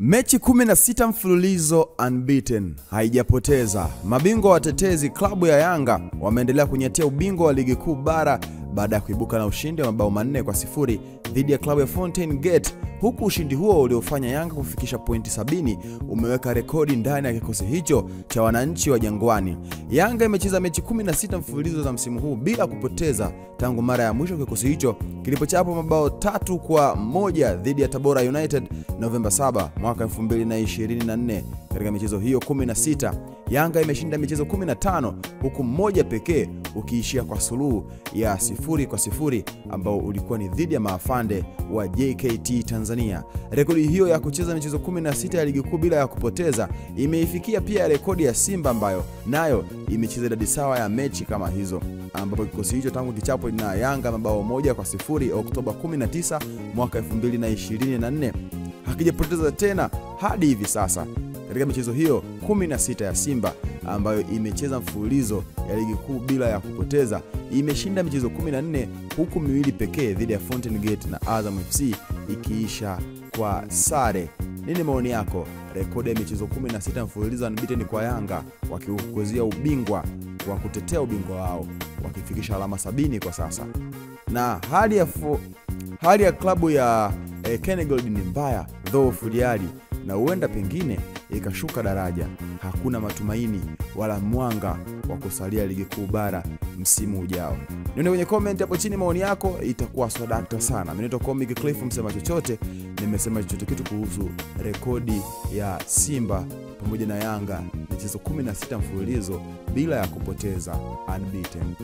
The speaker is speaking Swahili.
Mechi 16 mfululizo unbeaten, haijapoteza. Mabingwa watetezi klabu ya Yanga wameendelea kunyatia ubingwa wa ligi kuu bara baada ya kuibuka na ushindi wa mabao 4-0 dhidi ya klabu ya Fountain Gate, huku ushindi huo uliofanya Yanga kufikisha pointi 70 umeweka rekodi ndani ya kikosi hicho cha wananchi wa Jangwani. Yanga imecheza mechi 16 mfululizo za msimu huu bila kupoteza tangu mara ya mwisho kikosi hicho kilipochapa mabao 3-1 dhidi ya Tabora United Novemba 7 mwaka 2024. Katika michezo hiyo 16, Yanga imeshinda michezo 15 huku mmoja pekee ukiishia kwa suluhu ya 0-0 ambao ulikuwa ni dhidi ya maafande wa JKT Tanzania. Rekodi hiyo ya kucheza michezo 16 ya ligi kuu bila ya kupoteza imeifikia pia rekodi ya Simba ambayo nayo imecheza idadi sawa ya mechi kama hizo, ambapo kikosi hicho tangu kichapo na Yanga mabao 1-0 Oktoba 19 mwaka 2024 hakijapoteza tena hadi hivi sasa. Katika michezo hiyo 16 ya Simba ambayo imecheza mfululizo ya ligi kuu bila ya kupoteza, imeshinda michezo 14 huku miwili pekee dhidi ya Fountain Gate na Azam FC ikiisha kwa sare. Nini maoni yako? Rekodi ya michezo 16 mfululizo unbeaten kwa Yanga wakiukozia ubingwa wa kutetea ubingwa wao wakifikisha alama 70 kwa sasa. Na hali ya klabu ya Kengold ni mbaya dhoofu diari na huenda pengine ikashuka daraja. Hakuna matumaini wala mwanga wa kusalia ligi kuu bara msimu ujao. Nione kwenye comment hapo chini maoni yako, itakuwa swadakta sana. Mimi naitwa Comic Cliff, msema chochote, nimesema chochote kitu kuhusu rekodi ya Simba pamoja na Yanga michezo 16 mfululizo bila ya kupoteza unbeaten.